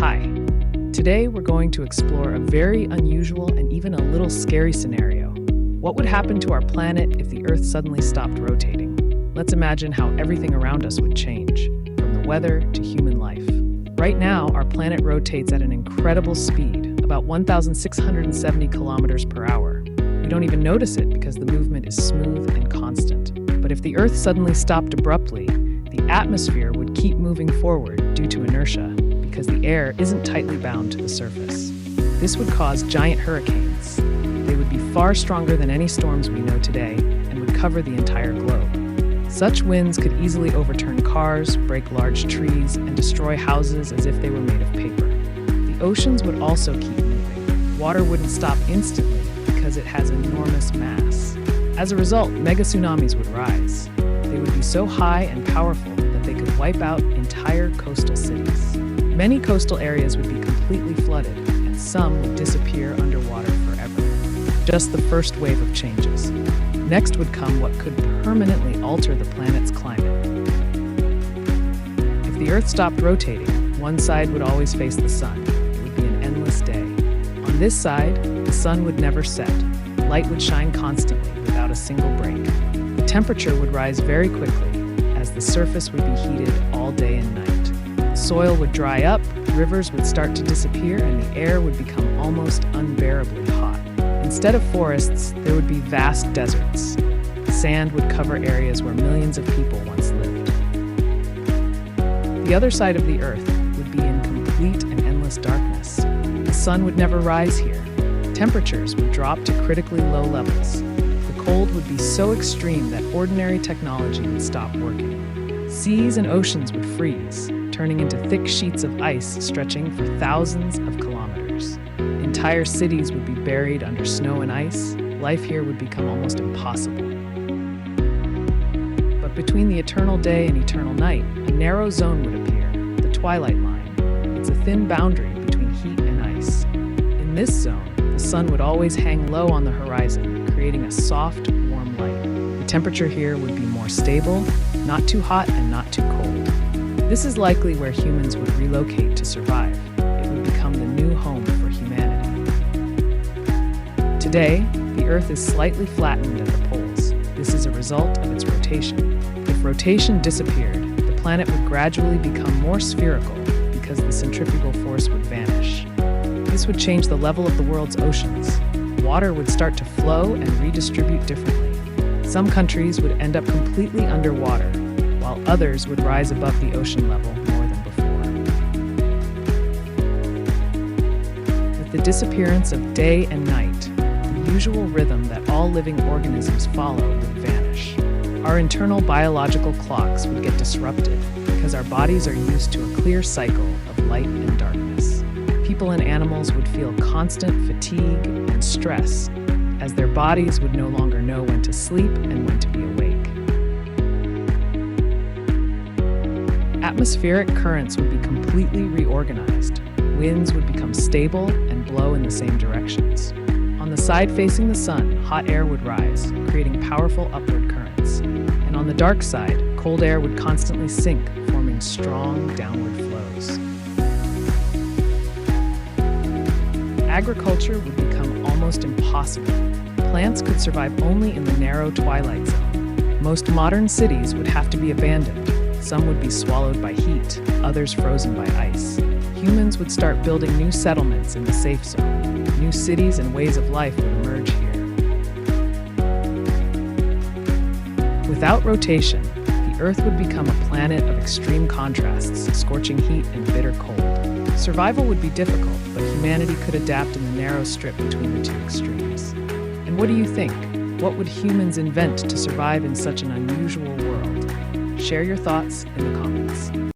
Hi. Today we're going to explore a very unusual and even a little scary scenario. What would happen to our planet if the Earth suddenly stopped rotating? Let's imagine how everything around us would change, from the weather to human life. Right now, our planet rotates at an incredible speed, about 1,670 kilometers per hour. We don't even notice it because the movement is smooth and constant. But if the Earth suddenly stopped abruptly, the atmosphere would keep moving forward due to inertia, because the air isn't tightly bound to the surface. This would cause giant hurricanes. They would be far stronger than any storms we know today and would cover the entire globe. Such winds could easily overturn cars, break large trees, and destroy houses as if they were made of paper. The oceans would also keep moving. Water wouldn't stop instantly because it has enormous mass. As a result, mega tsunamis would rise. They would be so high and powerful that they could wipe out entire coastal cities. Many coastal areas would be completely flooded, and some would disappear underwater forever. Just the first wave of changes. Next would come what could permanently alter the planet's climate. If the Earth stopped rotating, one side would always face the sun. It would be an endless day. On this side, the sun would never set. Light would shine constantly without a single break. The temperature would rise very quickly, as the surface would be heated all day and night. The soil would dry up, rivers would start to disappear, and the air would become almost unbearably hot. Instead of forests, there would be vast deserts. Sand would cover areas where millions of people once lived. The other side of the Earth would be in complete and endless darkness. The sun would never rise here. Temperatures would drop to critically low levels. The cold would be so extreme that ordinary technology would stop working. Seas and oceans would freeze, turning into thick sheets of ice stretching for thousands of kilometers. Entire cities would be buried under snow and ice. Life here would become almost impossible. But between the eternal day and eternal night, a narrow zone would appear, the twilight line. It's a thin boundary between heat and ice. In this zone, the sun would always hang low on the horizon, creating a soft, warm light. The temperature here would be more stable, not too hot and not too cold. This is likely where humans would relocate to survive. It would become the new home for humanity. Today, the Earth is slightly flattened at the poles. This is a result of its rotation. If rotation disappeared, the planet would gradually become more spherical because the centrifugal force would vanish. This would change the level of the world's oceans. Water would start to flow and redistribute differently. Some countries would end up completely underwater, while others would rise above the ocean level more than before. With the disappearance of day and night, the usual rhythm that all living organisms follow would vanish. Our internal biological clocks would get disrupted because our bodies are used to a clear cycle of light and darkness. People and animals would feel constant fatigue and stress, as their bodies would no longer know when to sleep and when to be awake. Atmospheric currents would be completely reorganized. Winds would become stable and blow in the same directions. On the side facing the sun, hot air would rise, creating powerful upward currents. And on the dark side, cold air would constantly sink, forming strong downward flows. Agriculture would become almost impossible. Plants could survive only in the narrow twilight zone. Most modern cities would have to be abandoned. Some would be swallowed by heat, others frozen by ice. Humans would start building new settlements in the safe zone. New cities and ways of life would emerge here. Without rotation, the Earth would become a planet of extreme contrasts, scorching heat and bitter cold. Survival would be difficult, but humanity could adapt in the narrow strip between the two extremes. And what do you think? What would humans invent to survive in such an unusual world? Share your thoughts in the comments.